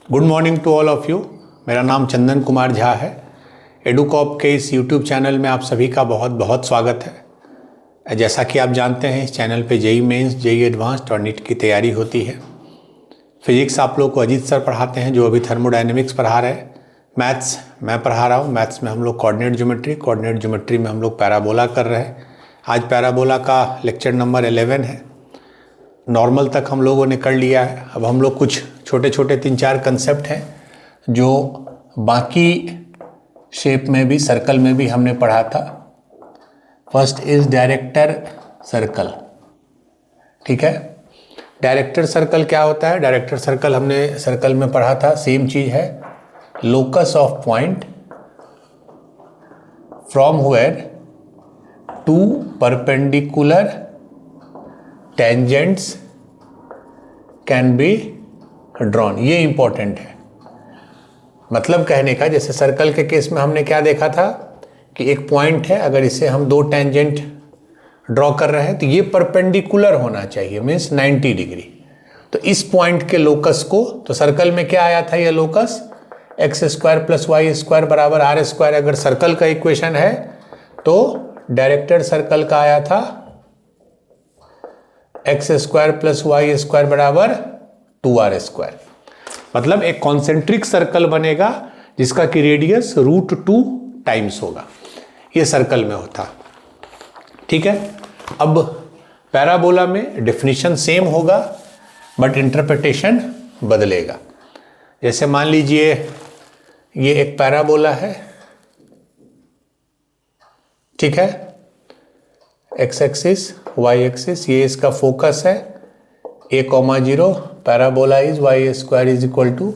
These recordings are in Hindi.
Good morning to all of you. मेरा नाम चंदन कुमार झा है। एडुकॉप के इस यूट्यूब चैनल में आप सभी का बहुत बहुत स्वागत है। जैसा कि आप जानते हैं, इस चैनल पे जेई मेंस, जेई एडवांस्ड और नीट की तैयारी होती है। फिजिक्स आप लोग को अजीत सर पढ़ाते हैं, जो अभी थर्मोडायनेमिक्स पढ़ा रहे हैं। मैथ्स मैं पढ़ा रहा हूँ। मैथ्स में हम लोग कोऑर्डिनेट ज्योमेट्री में हम लोग पैराबोला कर रहे हैं। आज पैराबोला का लेक्चर नंबर 11 है। नॉर्मल तक हम लोगों ने कर लिया है। अब हम लोग कुछ छोटे छोटे 3-4 कंसेप्ट हैं जो बाकी शेप में भी, सर्कल में भी हमने पढ़ा था। First is director circle. ठीक है, डायरेक्टर सर्कल क्या होता है? डायरेक्टर सर्कल हमने सर्कल में पढ़ा था, सेम चीज है। Locus of point from where two perpendicular tangents can be drawn. ये इंपॉर्टेंट है। मतलब कहने का, जैसे सर्कल के केस में हमने क्या देखा था कि एक पॉइंट है, अगर इसे हम दो टेंजेंट ड्रॉ कर रहे हैं तो ये परपेंडिकुलर होना चाहिए, मीन्स 90 डिग्री। तो इस पॉइंट के लोकस को, तो सर्कल में क्या आया था? ये लोकस x² + y² बराबर r²। अगर सर्कल का इक्वेशन है तो डायरेक्टेड सर्कल का आया था x² + y² बराबर 2r²। मतलब एक कॉन्सेंट्रिक सर्कल बनेगा जिसका कि रेडियस √2 टाइम्स होगा। ये सर्कल में होता। ठीक है। अब पैराबोला में डेफिनेशन सेम होगा बट इंटरप्रिटेशन बदलेगा। जैसे मान लीजिए ये एक पैराबोला है, ठीक है, x एक्सिस y एक्सिस, ये इसका फोकस है a,0। Parabola is y² =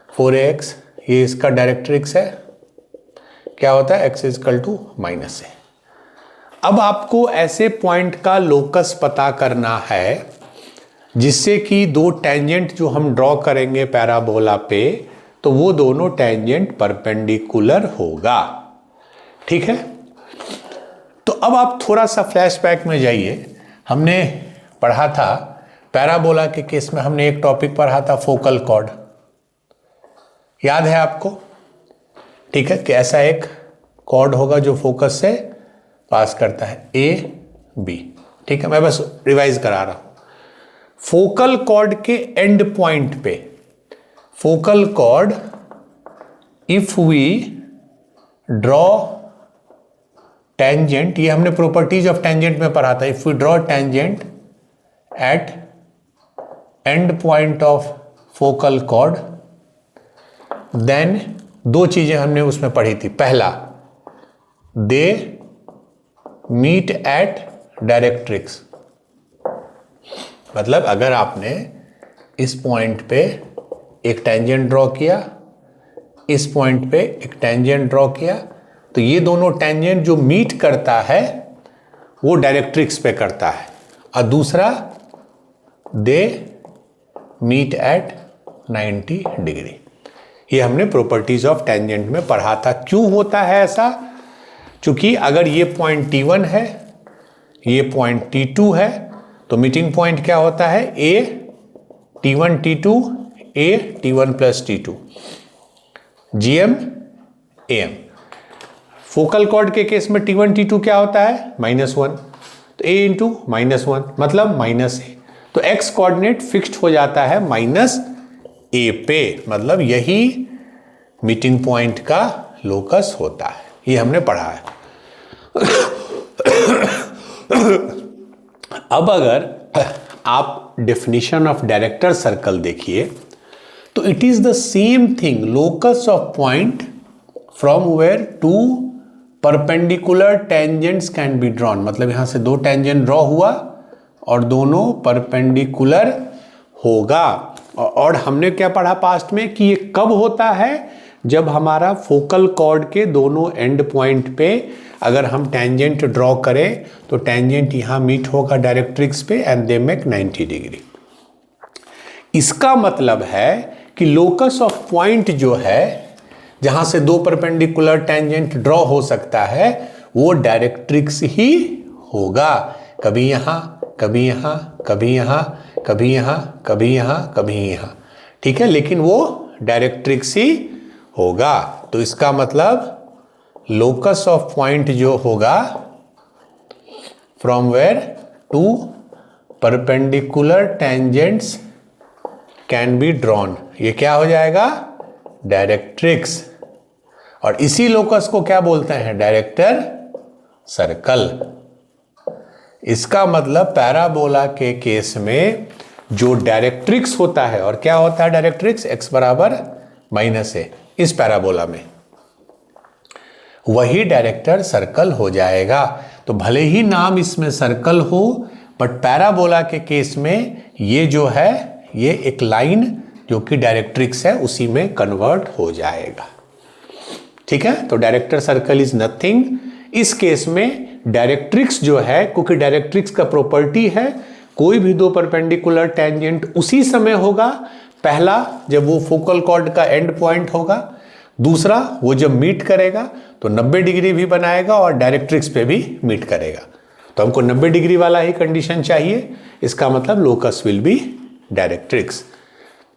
4ax। ये इसका डायरेक्ट्रिक्स है। क्या होता है? x = -a। अब आपको ऐसे पॉइंट का लोकस पता करना है जिससे कि दो टेंजेंट जो हम ड्रॉ करेंगे पैराबोला पे, तो वो दोनों टेंजेंट परपेंडिकुलर होगा। ठीक है। तो अब आप थोड़ा सा फ्लैशबैक में जाइए। हमने पढ़ा था पैराबोला के केस में, हमने एक टॉपिक पढ़ा था फोकल कॉर्ड। याद है आपको? ठीक है, कि ऐसा एक कॉर्ड होगा जो फोकस से पास करता है, A, B। ठीक है, मैं बस रिवाइज करा रहा हूं। फोकल कॉर्ड के एंड पॉइंट पे, focal chord, if we draw tangent, ये हमने प्रॉपर्टीज ऑफ टेंजेंट में पढ़ा था। If we draw tangent at end point of focal chord, then दो चीजें हमने उसमें पढ़ी थी। पहला, दे मीट एट डायरेक्ट्रिक्स। मतलब अगर आपने इस पॉइंट पे एक टेंजेंट ड्रॉ किया, इस पॉइंट पे एक टेंजेंट ड्रॉ किया, तो ये दोनों टेंजेंट जो मीट करता है वो डायरेक्ट्रिक्स पे करता है। और दूसरा, दे मीट एट 90 डिग्री। ये हमने प्रॉपर्टीज ऑफ टेंजेंट में पढ़ा था। क्यों होता है ऐसा? क्योंकि अगर ये पॉइंट T1 है, ये पॉइंट T2 है, तो मीटिंग पॉइंट क्या होता है? A T1 T2, A T1 + T2, GM AM। Focal chord के केस में T1 T2 क्या होता है? -1, तो A × -1 मतलब -a। तो x कोऑर्डिनेट फिक्स्ड हो जाता है -a पे। मतलब यही मीटिंग पॉइंट का लोकस होता है। ये हमने पढ़ा है। अब अगर आप डेफिनेशन ऑफ डायरेक्टर सर्कल देखिए, तो it is the same thing, locus of point from where two perpendicular tangents can be drawn. मतलब यहां से दो टेंजेंट ड्रॉ हुआ और दोनों परपेंडिकुलर होगा। और हमने क्या पढ़ा पास्ट में कि ये कब होता है? जब हमारा फोकल कॉर्ड के दोनों एंड पॉइंट पे अगर हम टेंजेंट ड्रॉ करें तो टेंजेंट यहां मीट होगा डायरेक्ट्रिक्स पे एंड दे मेक 90 डिग्री। इसका मतलब है कि लोकस ऑफ पॉइंट जो है, जहां से दो परपेंडिकुलर टेंजेंट ड्रॉ हो सकता है, वो डायरेक्ट्रिक्स ही होगा। कभी यहां, कभी यहां, कभी यहां, कभी यहां, कभी यहां, कभी यहां। ठीक है, लेकिन वो डायरेक्ट्रिक्स ही होगा। तो इसका मतलब लोकस ऑफ पॉइंट जो होगा from where two perpendicular tangents can be drawn, ये क्या हो जाएगा? डायरेक्ट्रिक्स। और इसी लोकस को क्या बोलते हैं? Director circle. इसका मतलब पैराबोला के केस में जो डायरेक्ट्रिक्स होता है, और क्या होता है डायरेक्ट्रिक्स? x बराबर -a इस पैराबोला में, वही डायरेक्टर सर्कल हो जाएगा। तो भले ही नाम इसमें सर्कल हो, बट पैराबोला के केस में ये जो है ये एक लाइन जो कि डायरेक्ट्रिक्स है उसी में कन्वर्ट हो जाएगा। ठीक है, तो डायरेक्टर सर्कल इज नथिंग। इस केस में डायरेक्ट्रिक्स जो है, क्योंकि डायरेक्ट्रिक्स का प्रॉपर्टी है कोई भी दो परपेंडिकुलर टेंजेंट उसी समय होगा, पहला जब वो फोकल कॉर्ड का एंड पॉइंट होगा, दूसरा वो जब मीट करेगा तो 90 डिग्री भी बनाएगा और डायरेक्ट्रिक्स पे भी मीट करेगा। तो हमको 90 डिग्री वाला ही कंडीशन चाहिए, इसका मतलब लोकस विल बी डायरेक्ट्रिक्स।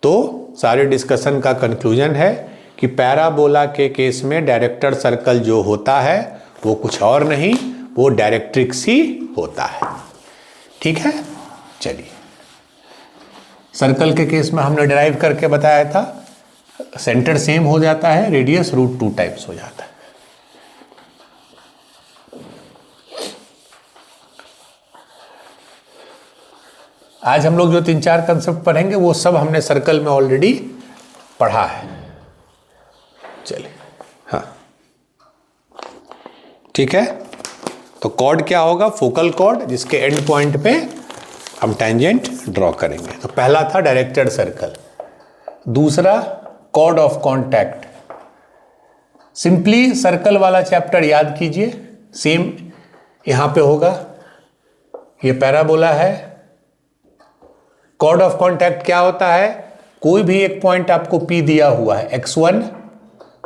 तो सारे डिस्कशन का कंक्लूजन है कि पैराबोला के केस में डायरेक्टर सर्कल जो होता है वो कुछ और नहीं, वो डायरेक्ट्रिक्स ही होता है। ठीक है, चलिए सर्कल के केस में हमने डिराइव करके बताया था, सेंटर सेम हो जाता है, रेडियस √2 टाइम्स हो जाता है। आज हम लोग जो 3-4 कंसेप्ट पढ़ेंगे वो सब हमने सर्कल में ऑलरेडी पढ़ा है। चलिए, हाँ ठीक है। तो कॉर्ड क्या होगा? फोकल कॉर्ड, जिसके एंड पॉइंट पे हम टेंजेंट ड्रॉ करेंगे। तो पहला था डायरेक्टेड सर्कल, दूसरा chord of contact. Simply circle वाला चैप्टर याद कीजिए, सेम यहां पे होगा, ये पैराबोला है। कॉर्ड ऑफ कॉन्टैक्ट क्या होता है? कोई भी एक पॉइंट आपको P दिया हुआ है, x1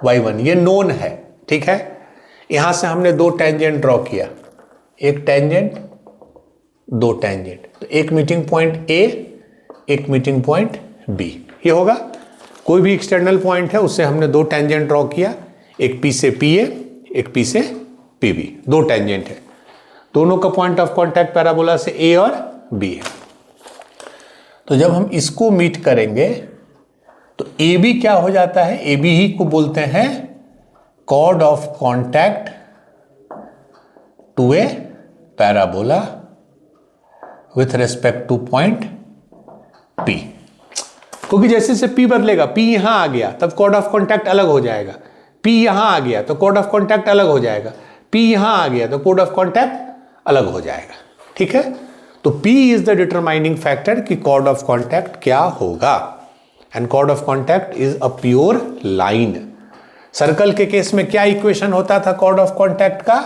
y1, ये नोन है। ठीक है, यहां से हमने दो टेंजेंट ड्रॉ किया, एक टेंजेंट, दो टेंजेंट, तो एक मीटिंग पॉइंट A, एक मीटिंग पॉइंट B, ये होगा। कोई भी एक्सटर्नल पॉइंट है उससे हमने दो टेंजेंट ड्रॉ किया, एक P से PA, एक P से PB, दो टेंजेंट है। दोनों का पॉइंट ऑफ कॉन्टैक्ट पैराबोला से A और B है। तो जब हम इसको मीट करेंगे तो AB क्या हो जाता है? AB ही को बोलते हैं chord of contact to a parabola with respect to point P। क्योंकि जैसे से P बदलेगा, P यहां आ गया तब कॉर्ड ऑफ कॉन्टैक्ट अलग हो जाएगा, P यहां आ गया तो कॉर्ड ऑफ कॉन्टैक्ट अलग हो जाएगा, P यहां आ गया तो कॉर्ड ऑफ कॉन्टैक्ट अलग हो जाएगा। ठीक है, तो P is the determining factor कि कॉर्ड ऑफ कॉन्टैक्ट क्या होगा, and chord of contact is a pure line. Circle के केस में क्या इक्वेशन होता था कॉर्ड ऑफ कॉन्टैक्ट का?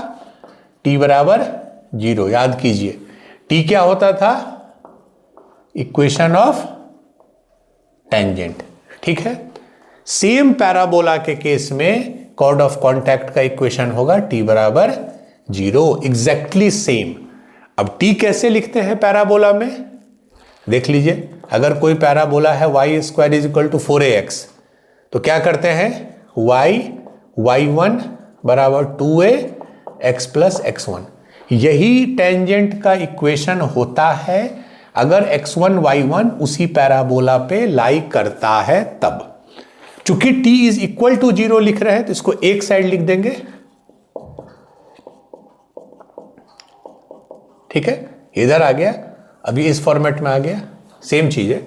T बराबर 0, याद कीजिए। T क्या होता था? Equation of tangent. ठीक है, सेम पैराबोला के केस में कॉर्ड ऑफ कॉन्टैक्ट का इक्वेशन होगा T बराबर 0, एग्जैक्टली सेम। अब T कैसे लिखते हैं पैराबोला में? देख लीजिए, अगर कोई पैराबोला है y² = 4ax, तो क्या करते हैं? y1 बराबर 2a x + x1, यही टेंजेंट का इक्वेशन होता है अगर x1 y1 उसी पैराबोला पे लाई करता है तब। चूंकि t = 0 लिख रहे हैं तो इसको एक साइड लिख देंगे। ठीक है, इधर आ गया, अभी इस फॉर्मेट में आ गया, सेम चीज है।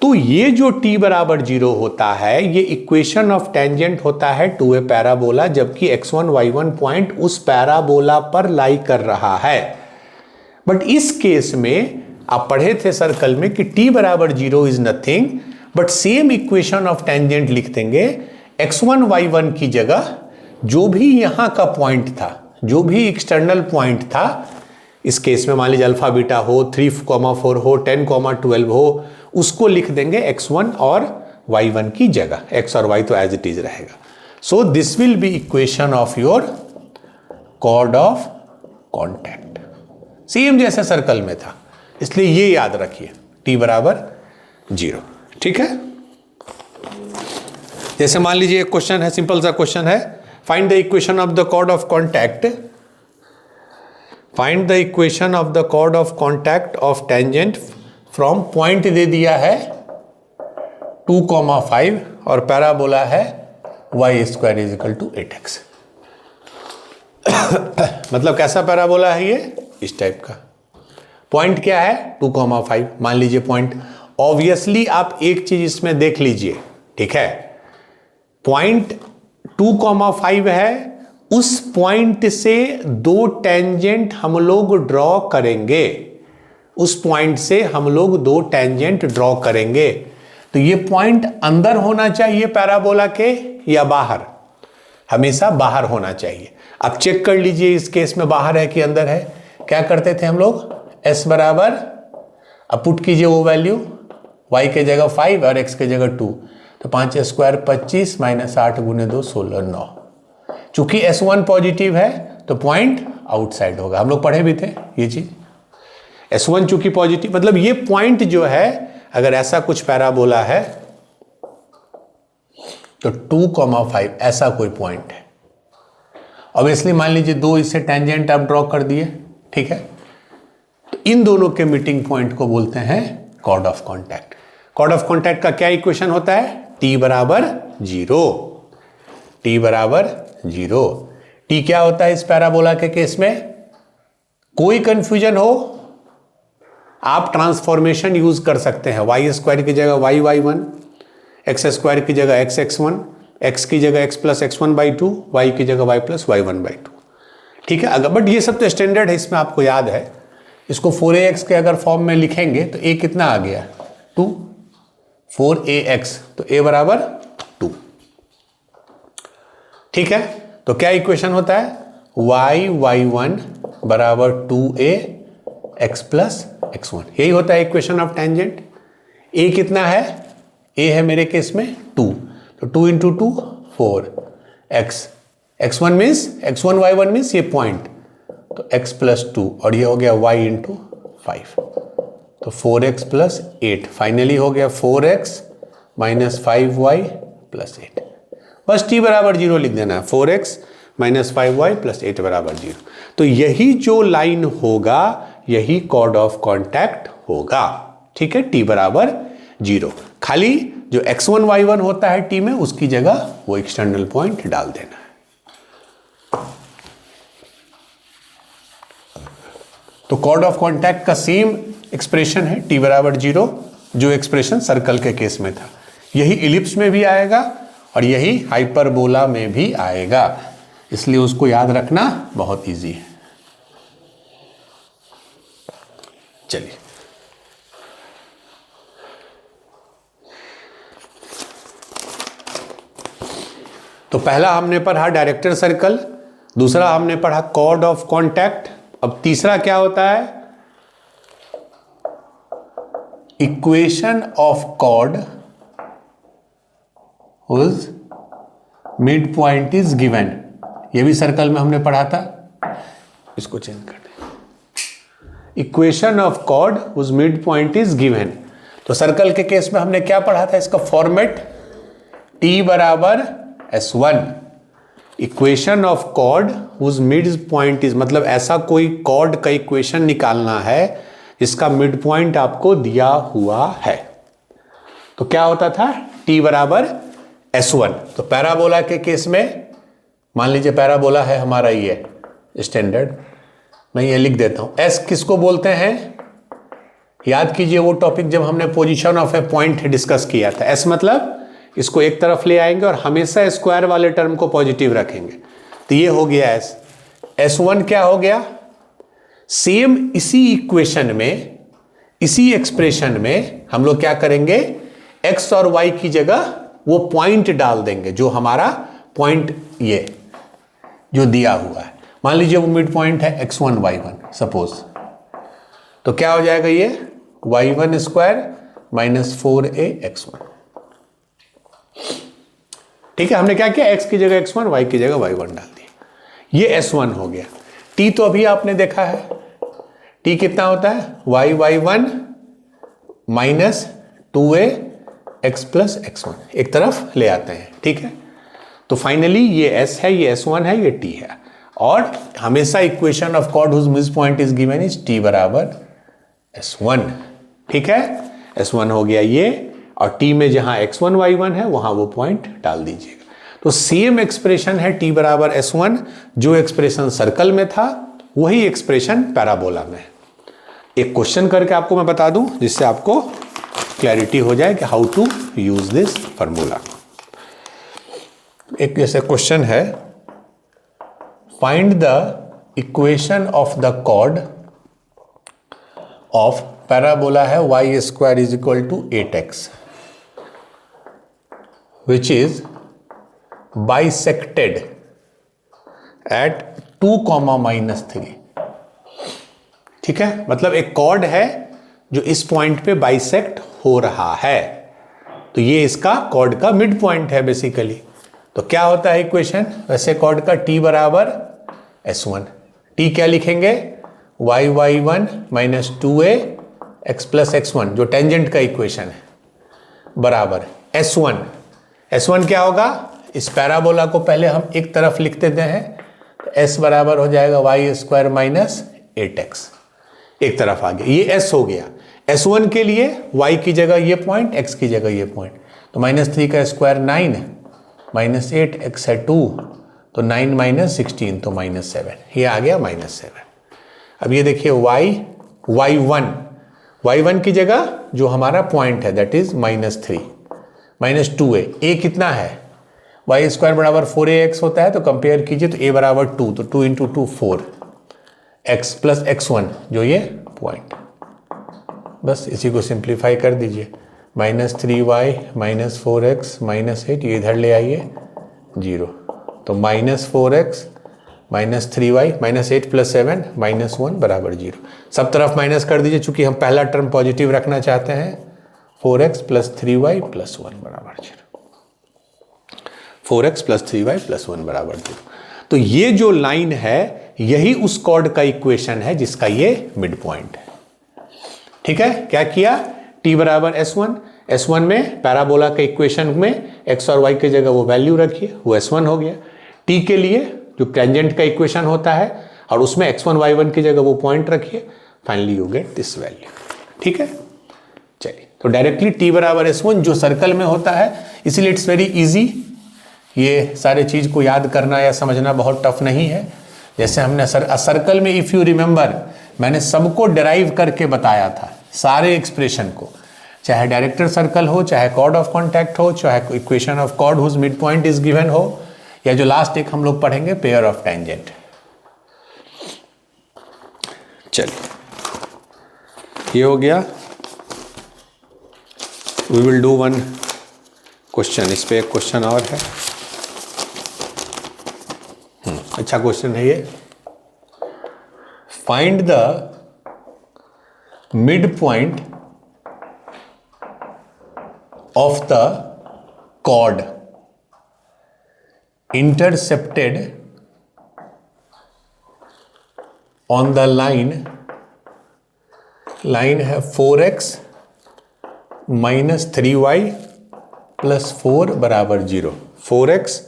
तो ये जो t बराबर 0 होता है, ये इक्वेशन ऑफ टेंजेंट होता है टू ए पैराबोला, जबकि x1 y1 पॉइंट उस पैराबोला पर लाई कर रहा है। बट इस केस में आप पढ़े थे सर्कल में कि t बराबर 0 is nothing, but same equation of tangent लिख देंगे। x1 y1 की जगह जो भी यहां का पॉइंट था, जो भी एक्सटर्नल पॉइंट था, इस केस में मान लीजिए अल्फा बीटा हो, 3,4 हो, 10,12 हो, उसको लिख देंगे x1 और y1 की जगह, x और y तो एज इट इज रहेगा। So this will be equation of your chord of contact, same जैसे सर्कल में था, इसलिए ये याद रखिए, t बराबर 0। ठीक है। जैसे मान लीजिए एक क्वेश्चन है, सिंपल सा क्वेश्चन है, find the equation of the chord of contact, find the equation of the chord of contact of tangent from point दे दिया है 2,5 और पैराबोला है y² = 8x। मतलब कैसा पैराबोला है ये? इस टाइप का। पॉइंट क्या है? 2,5 मान लीजिए पॉइंट। ऑब्वियसली आप एक चीज इसमें देख लीजिए, ठीक है, पॉइंट 2,5 है, उस पॉइंट से दो टेंजेंट हम लोग ड्रॉ करेंगे, उस पॉइंट से हम लोग दो टेंजेंट ड्रॉ करेंगे। तो ये पॉइंट अंदर होना चाहिए पैराबोला के या बाहर? हमेशा बाहर होना चाहिए। अब चेक कर लीजिए इस केस में बाहर है कि अंदर है। क्या करते थे हम लोग? s बराबर, अब पुट कीजिए वो वैल्यू, y के जगह 5 और x के जगह 2, तो 5 स्क्वायर 25 माइनस 8 गुने 2 16 9। चूंकि s1 पॉजिटिव है तो पॉइंट आउटसाइड होगा, हम लोग पढ़े भी थे ये चीज। s1 चूंकि पॉजिटिव, मतलब ये पॉइंट जो है, अगर ऐसा कुछ पैराबोला है तो 2,5 ऐसा कोई पॉइंट है। ऑब्वियसली मान लीजिए दो इससे टेंजेंट आप ड्रॉ कर दिए, ठीक है, तो इन दोनों के मीटिंग पॉइंट को बोलते हैं chord of contact. Chord of contact का क्या इक्वेशन होता है? t बराबर 0, t बराबर 0। t क्या होता है इस पैराबोला के केस में? कोई कंफ्यूजन हो आप ट्रांसफॉर्मेशन यूज कर सकते हैं। y² की जगह y(y1), x² की जगह x(x1), x की जगह x + x1/2, y की जगह y + y1/2, ठीक है। अगर बट ये सब तो स्टैंडर्ड है, इसमें आपको याद है। इसको 4ax के अगर फॉर्म में लिखेंगे तो a कितना आ गया? 2, 4ax, तो a बराबर 2, ठीक है। तो क्या इक्वेशन होता है? y(y1) बराबर 2a x + x1, यही होता है इक्वेशन ऑफ टेंजेंट। a कितना है? a है मेरे केस में 2, तो 2 × 2 4, x1 means x1 y1 means ये पॉइंट, तो x + 2, और ये हो गया y × 5, तो 4x + 8, फाइनली हो गया 4x - 5y + 8। बस t बराबर 0 लिख देना है, 4x - 5y + 8 बराबर 0। तो यही जो लाइन होगा यही कॉर्ड ऑफ कॉन्टैक्ट होगा, ठीक है, t बराबर 0। खाली जो x1 y1 होता है t में, उसकी जगह वो एक्सटर्नल पॉइंट डाल देना है। तो कॉर्ड ऑफ कॉन्टैक्ट का सेम एक्सप्रेशन है t बराबर 0, जो एक्सप्रेशन सर्कल के केस में था, यही इलिप्स में भी आएगा और यही हाइपरबोला में भी आएगा, इसलिए उसको याद रखना बहुत इजी है। चलिए, तो पहला हमने पढ़ा डायरेक्टर सर्कल, दूसरा हमने पढ़ा कॉर्ड ऑफ कॉन्टैक्ट। अब तीसरा क्या होता है? Equation of chord whose mid point is given. ये भी सर्कल में हमने पढ़ा था, इसको चेंज कर दें। Equation of chord whose mid point is given. तो सर्कल के केस में हमने क्या पढ़ा था? इसका फॉर्मेट t बराबर s1, equation of chord whose mid point is, मतलब ऐसा कोई कॉर्ड का इक्वेशन निकालना है जिसका मिड पॉइंट आपको दिया हुआ है। तो क्या होता था? t बराबर s1। तो पैराबोला के केस में मान लीजिए पैराबोला है हमारा ये स्टैंडर्ड, मैं ये लिख देता हूं। s किसको बोलते हैं? याद कीजिए वो टॉपिक जब हमने position of A point discuss किया था। s मतलब इसको एक तरफ ले आएंगे और हमेशा स्क्वायर वाले टर्म को पॉजिटिव रखेंगे, तो ये हो गया s। s1 क्या हो गया? सेम इसी इक्वेशन में, इसी एक्सप्रेशन में हम लोग क्या करेंगे? x और y की जगह वो पॉइंट डाल देंगे, जो हमारा पॉइंट ये जो दिया हुआ है। मान लीजिए वो मिड पॉइंट है x1 y1 सपोज, तो क्या हो जाएगा? ये y1² - 4a x1, ठीक है। हमने क्या किया? x की जगह x1, y की जगह y1 डाल दिया, ये s1 हो गया। t तो अभी आपने देखा है, t कितना होता है? y(y1) - 2a x plus x1 एक तरफ ले आते हैं, ठीक है। तो फाइनली ये s है, ये s1 है, ये t है, और हमेशा equation of chord whose mid point is given is t बराबर s1, ठीक है। s1 हो गया ये, और t में जहां x1 y1 है वहां वो पॉइंट डाल दीजिएगा। तो सेम एक्सप्रेशन है t बराबर s1, जो एक्सप्रेशन सर्कल में था वही एक्सप्रेशन पैराबोला में है। एक क्वेश्चन करके आपको मैं बता दूं जिससे आपको क्लैरिटी हो जाए कि how to use this formula. एक जैसे क्वेश्चन है, find the equation of the chord of parabola है y square is equal to 8x which is bisected at 2,-3, ठीक है। मतलब एक कॉर्ड है जो इस पॉइंट पे बाइसेक्ट हो रहा है, तो ये इसका कॉर्ड का मिड पॉइंट है बेसिकली। तो क्या होता है इक्वेशन, वैसे कॉर्ड का t बराबर s1, t क्या लिखेंगे, y1 minus 2a x plus x1 जो टेंजेंट का इक्वेशन है, बराबर s1। s1 क्या होगा, इस पैराबोला को पहले हम एक तरफ लिख देते हैं, तो s बराबर हो जाएगा y स्क्वायर माइनस 8x, एक तरफ आ गया, ये s हो गया। s1 के लिए y की जगह ये पॉइंट, x की जगह ये पॉइंट, तो -3 का स्क्वायर 9, माइनस 8, x है 2, तो 9 माइनस 16 तो -7, ये आ गया -7। अब ये देखिए y1 की जगह जो हमारा पॉइंट है that is -3 minus 2a, a कितना है, y स्क्वायर बराबर 4ax होता है, तो कंपेयर कीजिए तो a बराबर 2, तो 2 इंटू 2 4, x प्लस x1 जो ये पॉइंट, बस इसी को सिंप्लीफाई कर दीजिए, -3y माइनस 4x माइनस 8, ये इधर ले आइए 0, तो -4x minus 3y minus 8 plus 7 -1 बराबर 0। सब तरफ माइनस कर दीजिए, चूंकि हम पहला टर्म पॉजिटिव रखना चाहते हैं, 4x प्लस 3y प्लस 1 बराबर 0, 4x प्लस 3y प्लस 1 बराबर 0। तो ये जो लाइन है यही उस कॉर्ड का इक्वेशन है जिसका ये मिड पॉइंट है, ठीक है। क्या किया, t बराबर s1 में पैराबोला के इक्वेशन में x और y की जगह वो वैल्यू रखिए, वो s1 हो गया। t के लिए जो टेंजेंट का इक्वेशन होता है और उसमें x1 y1 की जगह वो पॉइंट रखिए, finally you get this value, ठीक है। चलिए, तो डायरेक्टली t बराबर s1 जो सर्कल में होता है, इसीलिए इट्स वेरी इजी, ये सारे चीज को याद करना या समझना बहुत टफ नहीं है। जैसे हमने सर्कल में इफ यू रिमेंबर मैंने सबको डिराइव करके बताया था, सारे एक्सप्रेशन को, चाहे डायरेक्टर सर्कल हो, चाहे कॉर्ड ऑफ कॉन्टैक्ट हो, चाहे equation of chord whose mid point is given हो, या जो लास्ट एक हम लोग पढ़ेंगे पेयर ऑफ टेंजेंट। चलिए, ये हो गया। We will do one question, इस पे एक क्वेश्चन और है, अच्छा क्वेश्चन है ये। Find the mid point of the chord intercepted on the line है 4x माइनस 3y प्लस 4 बराबर 0, 4x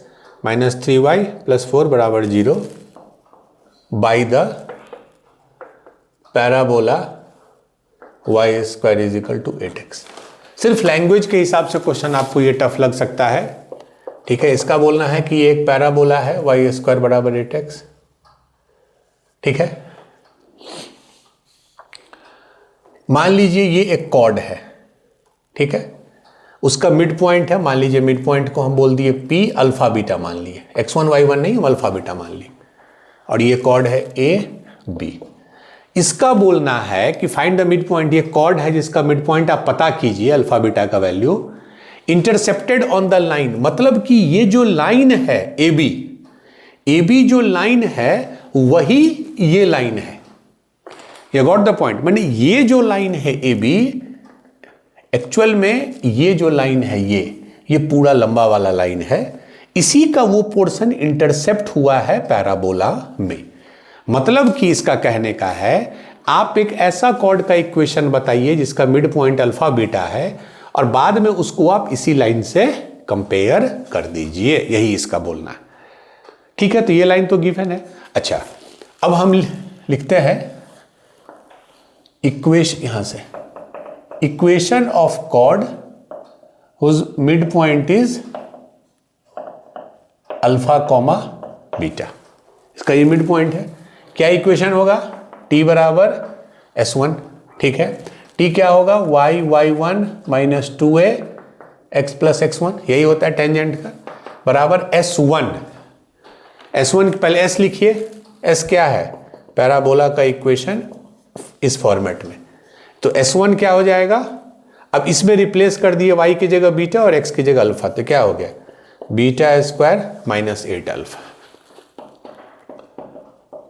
माइनस 3y प्लस 4 बराबर 0 by the parabola y square is equal to 8x। सिर्फ लैंग्वेज के हिसाब से क्वेश्चन आपको ये टफ लग सकता है, ठीक है। इसका बोलना है कि ये एक पैराबोला है y स्क्वायर बराबर 8x, ठीक है। मान लीजिए ये एक कॉर्ड है, ठीक है, उसका मिड पॉइंट है, मान लीजिए मिड पॉइंट को हम बोल दिए p अल्फा बीटा मान लिए, x1 y1 नहीं, हम अल्फा बीटा मान लिए, और ये कॉर्ड है a b। इसका बोलना है कि फाइंड द मिड पॉइंट, ये कॉर्ड है जिसका मिड पॉइंट आप पता कीजिए अल्फा बीटा का value, intercepted on the line, मतलब कि ये जो लाइन है AB जो लाइन है वही ये लाइन है, यू गॉट द पॉइंट। मैंने ये जो लाइन है AB, एक्चुअल में ये जो लाइन है ये पूरा लंबा वाला लाइन है, इसी का वो पोर्शन इंटरसेप्ट हुआ है पैराबोला में। मतलब कि इसका कहने का है, आप एक ऐसा कॉर्ड का इक्वेशन बताइए जिसका मिड पॉइंट अल्फा बीटा है और बाद में उसको आप इसी लाइन से कंपेयर कर दीजिए, यही इसका बोलना है। ठीक है, तो ये लाइन तो गिवन है। अच्छा, अब हम लिखते हैं इक्वेशन, यहां से equation of chord whose mid point is alpha comma beta. इसका ये मिड पॉइंट है। क्या इक्वेशन होगा? t बराबर s1, ठीक है। t क्या होगा? y1 minus 2a x plus x1, यही होता है टेंजेंट का, बराबर s1। s1 पहले s लिखिए, s क्या है? पैराबोला का इक्वेशन इस फॉर्मेट में। तो s1 क्या हो जाएगा? अब इसमें रिप्लेस कर दिए y की जगह बीटा और x की जगह अल्फा, तो क्या हो गया? Beta square minus 8 alpha.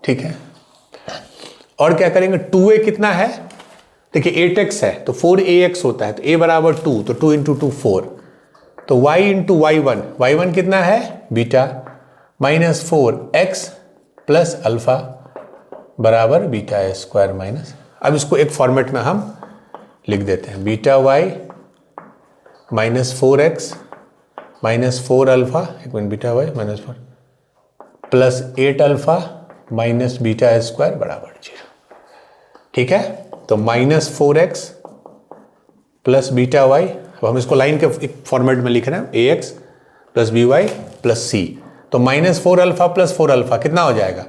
ठीक है, और क्या करेंगे? 2a कितना है? देखिए 8x है तो 4ax होता है, तो a बराबर 2, तो 2 इंटू 2 4, तो y इंटू y1 कितना है? Beta minus 4x plus alpha बराबर बीटा स्क्वायर माइनस। अब इसको एक फॉर्मेट में हम लिख देते हैं, beta y minus 4x minus 4 alpha, एक minute, beta y minus 4 plus 8 alpha minus beta square बराबर 0। ठीक है, तो minus 4x plus beta y, अब हम इसको लाइन के एक फॉर्मेट में लिख रहे हैं, ax plus by plus c। तो माइनस 4 अल्फा प्लस 4 अल्फा कितना हो जाएगा?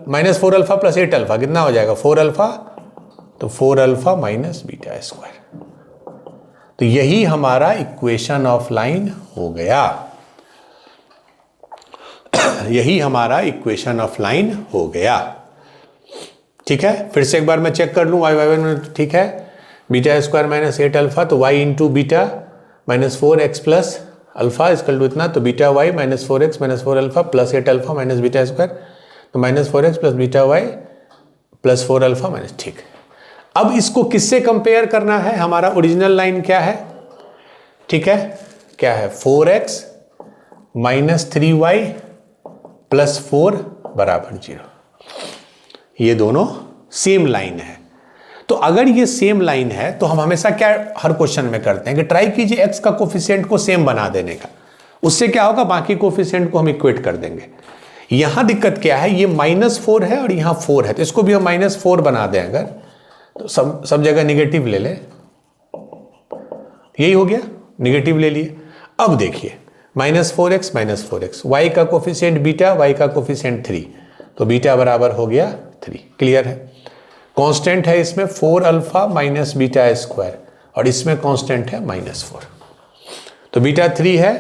माइनस 4 अल्फा प्लस 8 अल्फा कितना हो जाएगा? 4 अल्फा, तो 4 अल्फा माइनस बीटा स्क्वायर। तो यही हमारा इक्वेशन ऑफ लाइन हो गया। यही हमारा इक्वेशन ऑफ लाइन हो गया। ठीक है, फिर से एक बार मैं चेक कर लूं, y1 में ठीक है, बीटा स्क्वायर माइनस 8 अल्फा, तो y into beta minus 4x plus alpha is equal to इतना, तो beta y minus 4x minus 4 alpha plus 8 alpha minus beta square, तो minus 4x plus beta y plus 4 alpha minus. ठीक, अब इसको किससे कंपेयर करना है? हमारा ओरिजिनल लाइन क्या है? ठीक है, क्या है? 4x माइनस 3y प्लस 4 बराबर 0। ये दोनों सेम लाइन है। तो अगर ये सेम लाइन है तो हम हमेशा क्या हर क्वेश्चन में करते हैं कि ट्राई कीजिए x का कोफिशिएंट को सेम बना देने का। उससे क्या होगा? बाकी कोफिशिएंट को हम इक्वेट कर देंगे। यहां दिक्कत क्या है? ये -4 है और यहां 4 है, तो इसको भी हम -4 बना दें अगर, तो सब जगह निगेटिव ले लें, यही हो गया, निगेटिव ले लिए। अब देखिए -4x, y का कोफिशिएंट बीटा, y का कोफिशिएंट 3, तो बीटा बराबर हो गया 3। क्लियर है? कांस्टेंट है इसमें 4 अल्फा माइनस बीटा स्क्वायर, और इसमें कांस्टेंट है -4, तो बीटा 3 है,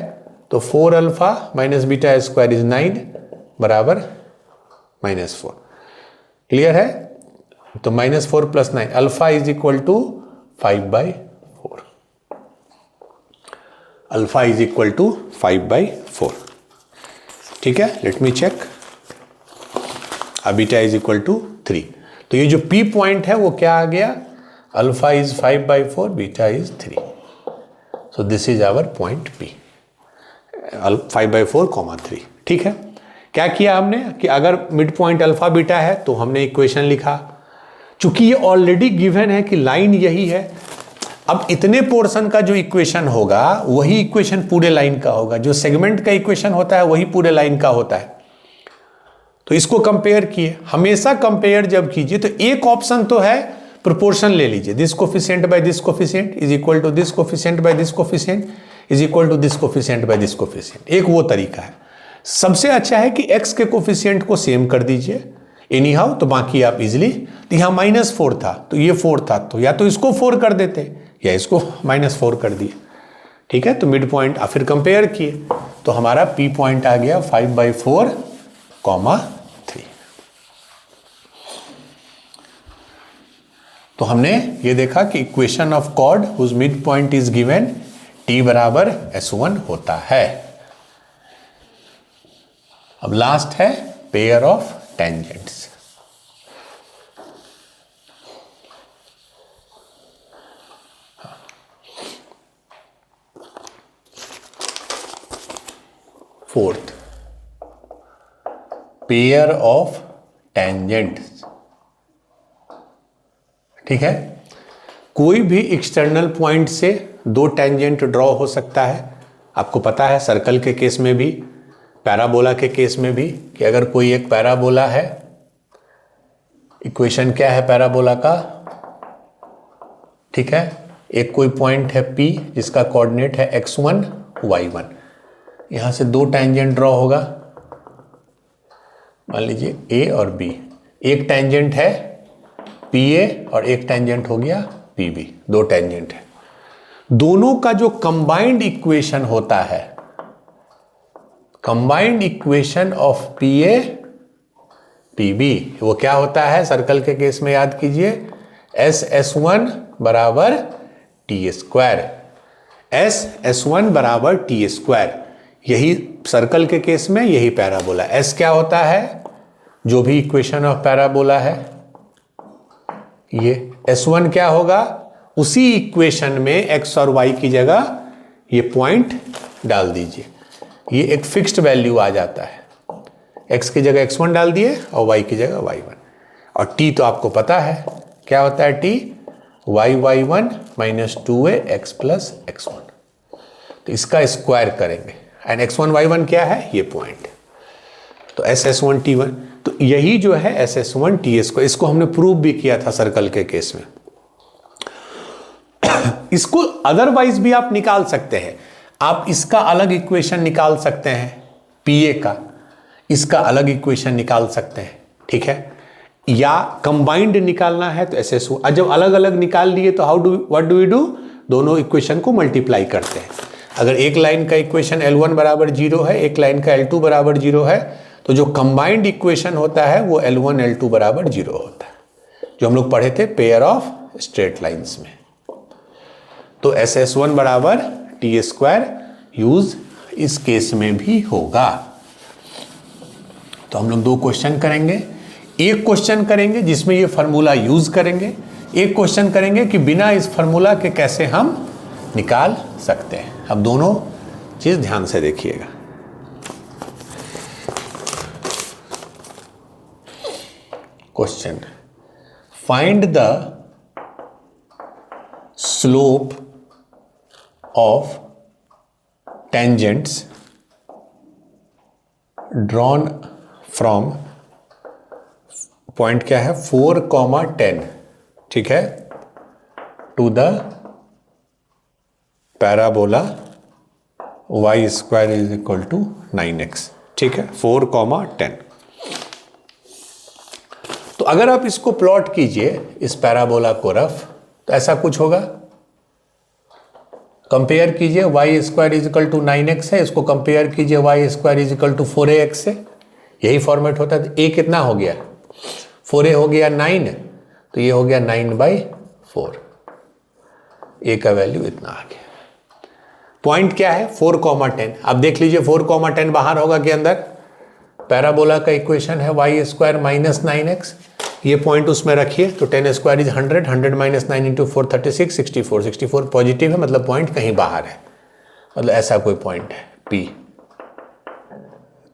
तो 4 alpha minus beta square is 9 बराबर -4। क्लियर है? तो -4 plus 9, alpha is equal to 5/4, alpha is equal to 5/4। ठीक है, let me check, beta is equal to 3, तो ये जो P पॉइंट है वो क्या आ गया? Alpha is 5/4, beta is 3, so this is our point P, 5/4, 3। ठीक है, क्या किया हमने कि अगर मिड पॉइंट अल्फा बीटा है तो हमने इक्वेशन लिखा। चूंकि ये ऑलरेडी गिवन है कि लाइन यही है, अब इतने पोर्शन का जो इक्वेशन होगा वही इक्वेशन पूरे लाइन का होगा, जो सेगमेंट का इक्वेशन होता है वही पूरे लाइन का होता है। तो इसको कंपेयर किए, हमेशा कंपेयर जब कीजिए तो एक ऑप्शन तो है प्रोपोर्शन ले लीजिए, this coefficient by this coefficient is equal to this coefficient by this coefficient is equal to this coefficient by this coefficient, एक वो तरीका है। सबसे अच्छा है कि x के कोफिशिएंट को सेम कर दीजिए एनी हाउ, तो बाकी आप इजिली, तो यहाँ -4 था तो ये 4 था, तो या तो इसको 4 कर देते या इसको -4 कर दिए। ठीक है, तो मिड पॉइंट फिर कंपेयर किए तो हमारा P पॉइंट आ गया 5/4, 3। तो हमने ये देखा कि equation of chord whose mid point is given, T बराबर S1 होता है। अब लास्ट है pair of tangents. Fourth, pair of tangents. ठीक है, कोई भी एक्सटर्नल पॉइंट से दो टेंजेंट ड्रॉ हो सकता है। आपको पता है सर्कल के केस में भी, पैराबोला के केस में भी, कि अगर कोई एक पैराबोला है, इक्वेशन क्या है पैराबोला का, ठीक है, एक कोई पॉइंट है P जिसका कोऑर्डिनेट है x1 y1, यहां से दो टेंजेंट ड्रॉ होगा, मान लीजिए A और B, एक टेंजेंट है PA और एक टेंजेंट हो गया PB, दो टेंजेंट है। दोनों का जो कंबाइंड इक्वेशन होता है, combined equation of PA PB, वो क्या होता है सर्कल के केस में, याद कीजिए, S1 बराबर टी स्क्वायर, S1 बराबर टी स्क्वायर। यही सर्कल के केस में यही पैराबोला। S क्या होता है, जो भी इक्वेशन ऑफ पैराबोला है, ये S1 क्या होगा, उसी इक्वेशन में x और y की जगह ये पॉइंट डाल दीजिए, ये एक फिक्स्ड वैल्यू आ जाता है, x की जगह x1 डाल दिए और y की जगह y1, और t तो आपको पता है क्या होता है, t y1 minus 2ax plus x1, तो इसका स्क्वायर करेंगे, एंड x1 y1 क्या है, ये पॉइंट, तो SS1 T1, तो यही जो है SS1 TS को, इसको हमने प्रूव भी किया था सर्कल के केस में। इसको अदरवाइज भी आप निकाल सकते हैं, आप इसका अलग इक्वेशन निकाल सकते हैं, PA का, इसका अलग इक्वेशन निकाल सकते हैं, ठीक है, या कंबाइंड निकालना है तो SS1, जब अलग अलग निकाल लिए तो व्हाट डू वी डू, दोनों इक्वेशन को मल्टीप्लाई करते हैं। अगर एक लाइन का इक्वेशन L1 बराबर 0 है, एक लाइन का L2 बराबर 0 है, तो जो कंबाइंड इक्वेशन होता है वो L1 L2 बराबर 0 होता है, जो हम लोग पढ़े थे पेयर ऑफ स्ट्रेट लाइंस में। तो SS1 बराबर टी स्क्वायर यूज इस केस में भी होगा। तो हम लोग दो क्वेश्चन करेंगे, एक क्वेश्चन करेंगे जिसमें ये फार्मूला यूज करेंगे, एक क्वेश्चन करेंगे कि बिना इस फार्मूला के कैसे हम निकाल सकते हैं। अब दोनों चीज ध्यान से देखिएगा। Question, find the slope of tangents drawn from, point क्या है 4,10, ठीक है, to the parabola y square is equal to 9x, ठीक है, 4,10। तो अगर आप इसको प्लॉट कीजिए इस पैराबोला को रफ, तो ऐसा कुछ होगा, कंपेयर कीजिए y square is equal to 9x है, इसको कंपेयर कीजिए y square is equal to 4ax से, यही फॉर्मेट होता है। a कितना हो गया, 4a हो गया 9, तो ये हो गया 9/4, a का वैल्यू इतना आ गया। पॉइंट क्या है 4,10, अब देख लीजिए 4,10 बाहर होगा कि अंदर, पैराबोला का इक्वेशन है y स्क्वायर माइनस 9x, ये पॉइंट उसमें रखिए, तो 10 square is 100, 100 minus 9 into 4 36, 64, 64 positive है, मतलब पॉइंट कहीं बाहर है, मतलब ऐसा कोई पॉइंट है P।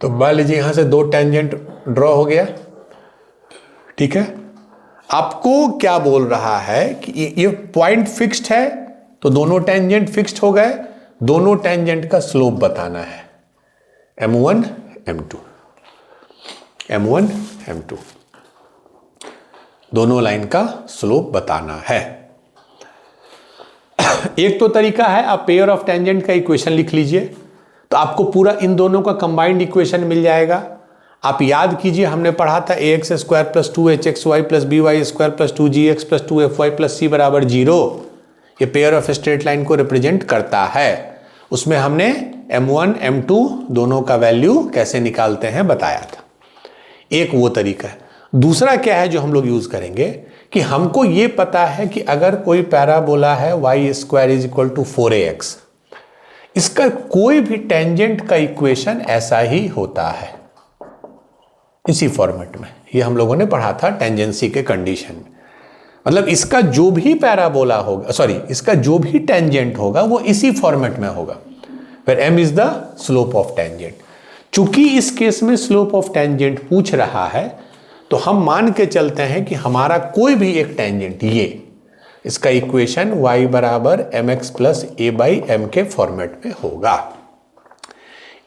तो मान लीजिए यहां से दो टेंजेंट ड्रॉ हो गया, ठीक है, आपको क्या बोल रहा है कि ये पॉइंट फिक्स्ड है, तो दोनों टेंजेंट फिक्स्ड हो गए, दोनों टेंजेंट का स्लोप बताना है, M1 M2, M1 M2, दोनों लाइन का स्लोप बताना है। एक तो तरीका है, आप पेयर ऑफ टेंजेंट का इक्वेशन लिख लीजिए, तो आपको पूरा इन दोनों का कंबाइंड इक्वेशन मिल जाएगा। आप याद कीजिए, हमने पढ़ा था ax square plus 2hxy plus by square plus 2gx plus 2fy plus c बराबर 0, ये पेयर ऑफ स्ट्रेट लाइन को रिप्रेजेंट करता है। उसमें हमने M1 M2 दोनों का वैल्यू कैसे निकालते हैं बताया था, एक वो तरीका है। दूसरा क्या है जो हम लोग यूज करेंगे, कि हमको ये पता है कि अगर कोई पैराबोला है y square is equal to 4ax, इसका कोई भी टेंजेंट का इक्वेशन ऐसा ही होता है, इसी फॉर्मेट में, ये हम लोगों ने पढ़ा था टेंजेंसी के कंडीशन में। मतलब इसका जो भी पैराबोला होगा, सॉरी, इसका जो भी टेंजेंट होगा वो इसी फॉर्मेट में होगा, फिर m is the slope of tangent. चूंकि इस केस में स्लोप ऑफ टेंजेंट पूछ रहा है, तो हम मान के चलते हैं कि हमारा कोई भी एक टेंजेंट, ये इसका इक्वेशन y बराबर mx plus a by m के फॉर्मेट में होगा।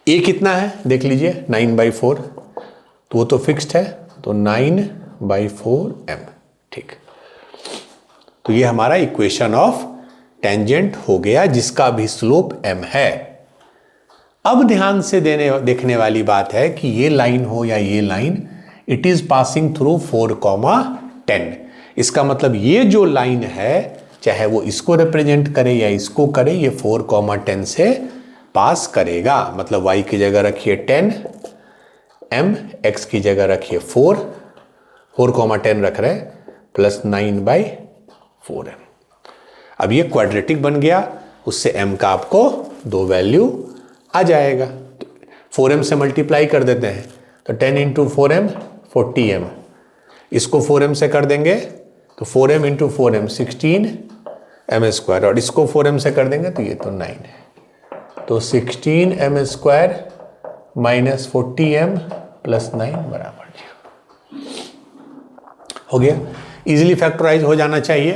a कितना है देख लीजिए, 9/4, तो वो तो फिक्स्ड है, तो 9/4m। ठीक, तो ये हमारा इक्वेशन ऑफ टेंजेंट हो गया जिसका भी स्लोप m है। अब ध्यान से देखने वाली बात है कि ये लाइन हो या ये line, it is passing through 4,10। इसका मतलब ये जो लाइन है, चाहे वो इसको रिप्रेजेंट करे या इसको करे, ये 4,10 से पास करेगा। मतलब y की जगह रखिए 10, m, x की जगह रखिए 4,10 रख रहे हैं, प्लस 9/4m। अब ये क्वाड्रेटिक बन गया, उससे m का आपको 2 वैल्यू आ जाएगा। 4m से मल्टीप्लाई कर देते हैं, तो 10 इंटू 4m 40m, इसको 4m से कर देंगे तो 4m इंटू 4m 16m², और इसको 4m से कर देंगे तो ये तो 9 है, तो 16m² माइनस 40m प्लस 9 बराबर 0 हो गया। इजीली फैक्टराइज हो जाना चाहिए।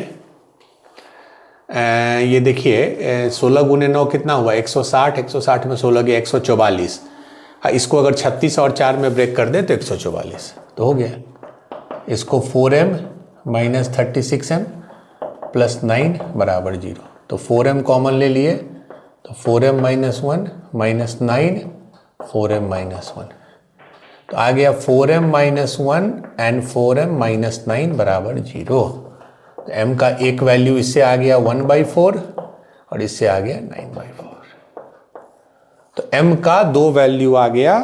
ये देखिए 16 गुने 9 कितना हुआ, 160, 160 में 16 गया 144। इसको अगर 36 और 4 में ब्रेक कर दे तो 144 तो हो गया। इसको 4m माइनस 36m प्लस 9 बराबर 0, तो 4m कॉमन ले लिए, तो 4m minus 1 minus 9 4m minus 1, तो आ गया 4m minus 1 and 4m minus 9 बराबर 0। तो m का एक वैल्यू इससे आ गया 1/4 और इससे आ गया 9/4। तो m का 2 वैल्यू आ गया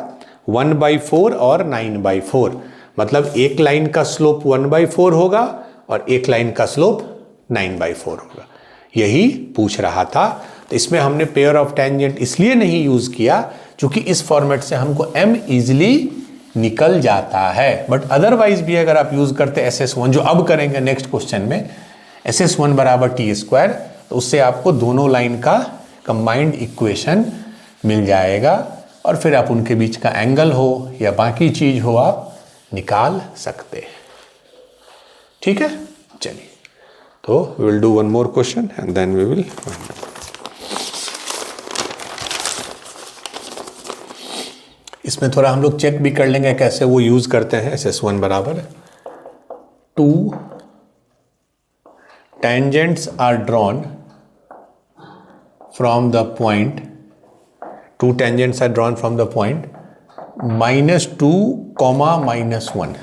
1/4 और 9/4। मतलब एक लाइन का स्लोप 1/4 होगा और एक लाइन का स्लोप 9/4 होगा। यही पूछ रहा था। तो इसमें हमने पेयर ऑफ टेंजेंट इसलिए नहीं यूज किया क्योंकि इस फॉर्मेट से हमको m इजिली निकल जाता है। बट अदरवाइज भी अगर आप यूज करते SS1, जो अब करेंगे नेक्स्ट क्वेश्चन में, SS1 बराबर t², तो उससे आपको दोनों लाइन का कंबाइंड इक्वेशन मिल जाएगा और फिर आप उनके बीच का एंगल हो या बाकी चीज हो आप निकाल सकते हैं। ठीक है, चलिए, तो we will do one more question and then we will. इसमें थोड़ा हम लोग चेक भी कर लेंगे कैसे वो यूज करते हैं। SS1 बराबर 2 tangents are drawn from the point, 2 tangents are drawn from the point -2, -1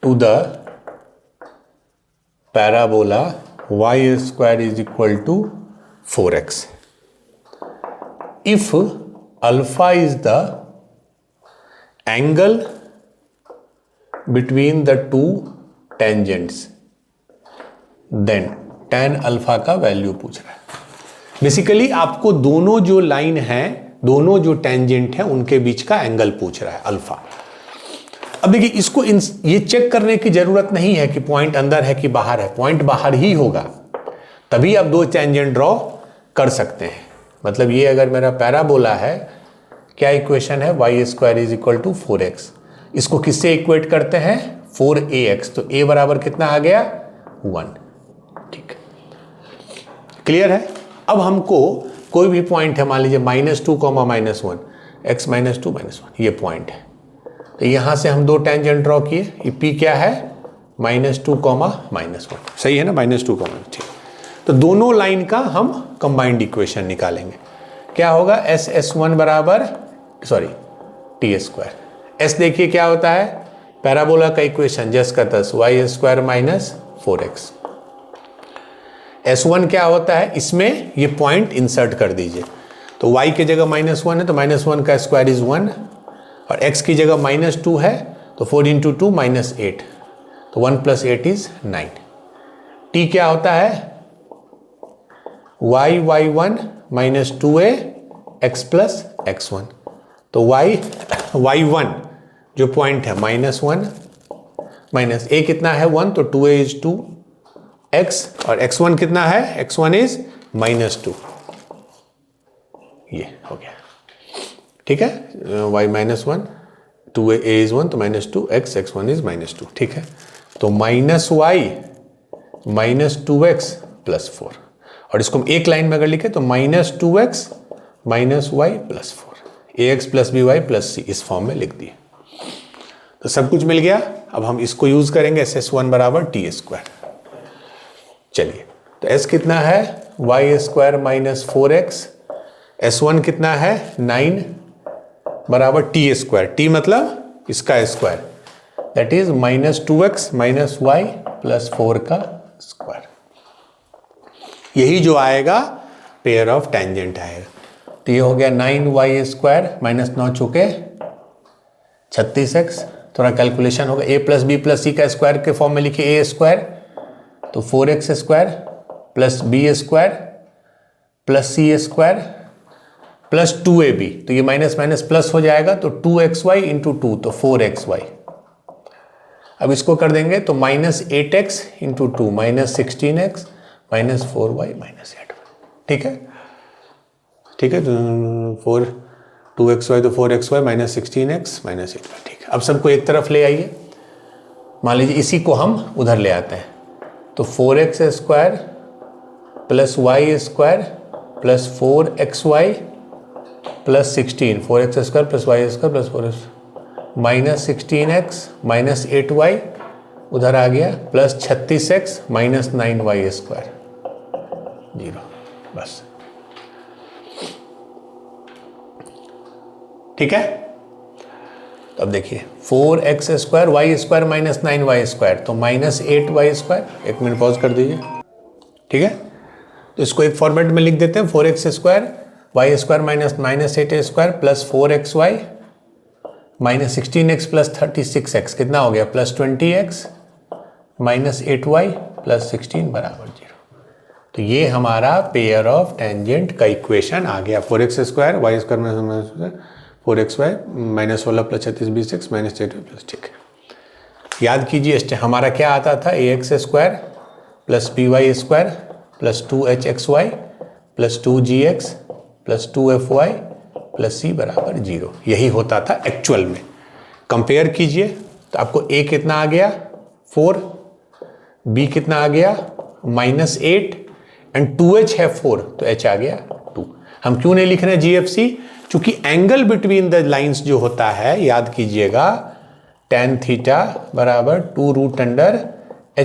to the parabola y² is equal to 4x if alpha is the angle between the two tangents, then tan alpha का वैल्यू पूछ रहा है। बेसिकली आपको दोनों जो लाइन है, दोनों जो टेंजेंट है, उनके बीच का एंगल पूछ रहा है, अल्फा। अब देखिए, इसको ये चेक करने की जरूरत नहीं है कि पॉइंट अंदर है कि बाहर है, पॉइंट बाहर ही होगा, तभी आप 2 टेंजेंट ड्रॉ कर सकते हैं। मतलब ये अगर मेरा पैराबोला है, क्या इक्वेशन है, y² is equal to 4x, इसको किससे इक्वेट करते हैं, 4ax, तो a बराबर कितना आ गया, 1। ठीक, क्लियर है। अब हमको कोई भी पॉइंट है, मान लीजिए -2, -1, x -2 -1, ये पॉइंट है। तो यहां से हम 2 टेंजेंट ड्रॉ किए, ये p क्या है, -2, -1, सही है ना, -2, ठीक। तो दोनों लाइन का हम कंबाइंड इक्वेशन निकालेंगे। क्या होगा, SS1 बराबर t²। s देखिए क्या होता है, पैराबोला का इक्वेशन जस्ट का तस, y² माइनस 4x। S1 क्या होता है, इसमें ये पॉइंट इंसर्ट कर दीजिए, तो y की जगह -1 है तो -1 का स्क्वायर इज 1, और x की जगह -2 है तो 4 इंटू 2 -8, तो 1 + 8 इज 9। t क्या होता है, y1 minus 2a x plus x1, तो y1 जो पॉइंट है -1 माइनस a कितना है 1, तो 2a इज 2x, और x1 कितना है, x1 इज -2। ये हो गया, ठीक है, y -1, 2a इज 1, तो -2x, x1 इज -2। ठीक है, तो -y -2x + 4, और इसको हम एक लाइन में अगर लिखे तो -2x - y + 4, ax + by + c, इस फॉर्म में लिख दिए। तो सब कुछ मिल गया। अब हम इसको यूज करेंगे, SS1 = t²। चलिए, तो s कितना है, y² - 4x, S1 कितना है, 9 = t², t मतलब इसका square, that is -2x - y + 4 का स्क्वायर। यही जो आएगा पेयर ऑफ टेंजेंट आएगा। तो ये हो गया 9y² - 9 चौके 36x। थोड़ा कैलकुलेशन होगा, a + b + c का स्क्वायर के फॉर्म में लिखिए a², तो 4x² + b² + c² + 2ab, तो ये माइनस माइनस प्लस हो जाएगा, तो 2xy × 2, तो 4xy। अब इसको कर देंगे तो -8x × 2 -16x - 4y - 8y। ठीक है, ठीक है, तो 2xy तो 4xy -16x - 8y। ठीक है, अब सबको एक तरफ ले आइए। मान लीजिए इसी को हम उधर ले आते हैं, तो 4x² + y² + 4xy + 16, 4x² + y² + 4x -16x - 8y उधर आ गया, + 36x - 9y², 0, बस। ठीक है, तो अब देखिए 4x² y² - 9y², तो -8y²। एक मिनट पॉज कर दीजिए। ठीक है, तो इसको एक फॉर्मेट में लिख देते हैं, 4x² y² - -8a² + 4xy -16x + 36x कितना हो गया, +20x - 8y + 16 = 0। तो ये हमारा पेयर ऑफ टेंजेंट का इक्वेशन आ गया। 4x² y² - 4xy -16 + 36 26 -8y +, ठीक है। याद कीजिए हमारा क्या आता था, ax² + by² + 2hxy + 2gx + 2fy + c = 0। यही होता था एक्चुअल में। कंपेयर कीजिए तो आपको a कितना आ गया, 4, b कितना आ गया, -8, एंड 2h है 4, तो h आ गया 2। हम क्यों नहीं लिख रहे हैं GFC, क्योंकि एंगल बिटवीन द लाइंस जो होता है, याद कीजिएगा, tan θ = 2√h² -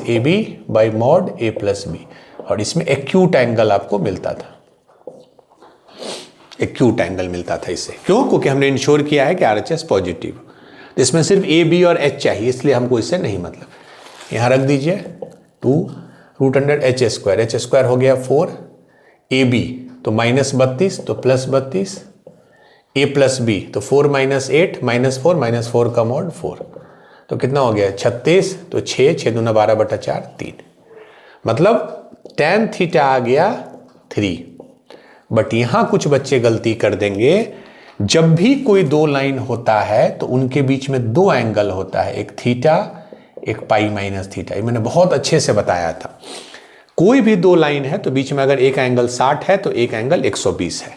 ab by mod a + b, और इसमें एक्यूट एंगल आपको मिलता था, एक्यूट एंगल मिलता था इससे। क्यों, क्योंकि हमने इंश्योर किया है कि RHS पॉजिटिव। तो इसमें सिर्फ a, b और h चाहिए, इसलिए हमको इससे नहीं मतलब। यहाँ रख दीजिए 2√h², h² हो गया 4, ab तो -32 तो +32, a + b तो 4 - 8 -4 - 4 का mod 4, तो कितना हो गया 36, तो 6 6 दूना 12/4 3, मतलब tan θ आ गया 3। बट यहां कुछ बच्चे गलती कर देंगे, जब भी कोई दो लाइन होता है तो उनके बीच में दो एंगल होता है, एक थीटा एक π-θ। ये मैंने बहुत अच्छे से बताया था। कोई भी दो लाइन है तो बीच में अगर एक एंगल 60 है तो एक एंगल 120 है,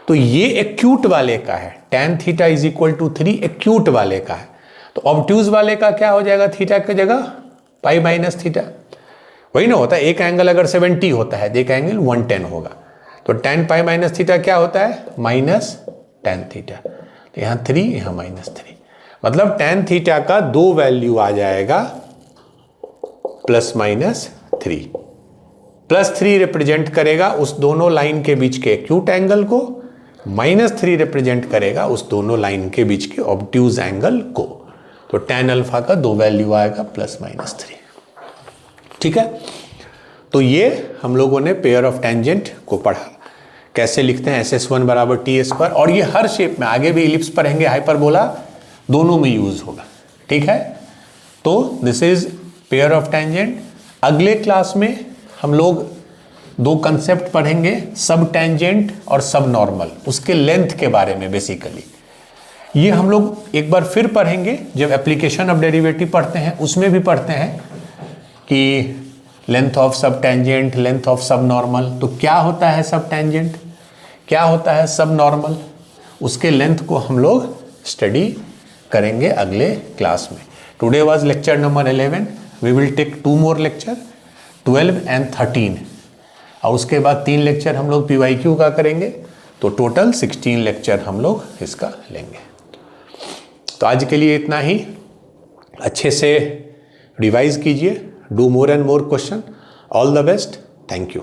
तो ये एक्यूट वाले का है, tan θ = 3 एक्यूट वाले का है। तो ऑब्ट्यूज वाले का क्या हो जाएगा, थीटा की जगह π-θ। वही ना होता है, एक एंगल अगर 70 होता है तो एक एंगल 110 होगा, तो tan π-θ क्या होता है, -tan θ। तो यहाँ 3 यहाँ -3, मतलब tan θ का दो वैल्यू आ जाएगा +-3। +3 रिप्रेजेंट करेगा उस दोनों लाइन के बीच के एक्यूट एंगल को, -3 रिप्रेजेंट करेगा उस दोनों लाइन के बीच के ऑब्ट्यूज एंगल को। तो tan अल्फा का दो वैल्यू आएगा +-3। ठीक है, तो ये हम लोगों ने पेयर ऑफ टेंजेंट को पढ़ा। कैसे लिखते हैं, SS1 = t², और ये हर शेप में, आगे भी इलिप्स पढ़ेंगे, हाइपरबोला, दोनों में यूज होगा। ठीक है, तो this is pair of tangent. अगले क्लास में हम लोग दो कंसेप्ट पढ़ेंगे, सब टेंजेंट और सब नॉर्मल, उसके लेंथ के बारे में बेसिकली। ये हम लोग एक बार फिर पढ़ेंगे जब एप्लीकेशन ऑफ डेरिवेटिव पढ़ते हैं, उसमें भी पढ़ते हैं कि लेंथ ऑफ सब टेंजेंट, लेंथ ऑफ सब नॉर्मल। तो क्या होता है सब टेंजेंट, क्या होता है सब नॉर्मल, उसके लेंथ को हम लोग स्टडी करेंगे अगले क्लास में। Today was lecture number 11। We will take 2 more lecture 12 and 13 और उसके बाद 3 लेक्चर हम लोग PYQ का करेंगे, तो टोटल 16 लेक्चर हम लोग इसका लेंगे। तो आज के लिए इतना ही। अच्छे से रिवाइज कीजिए, do more and more question. All the best, thank you.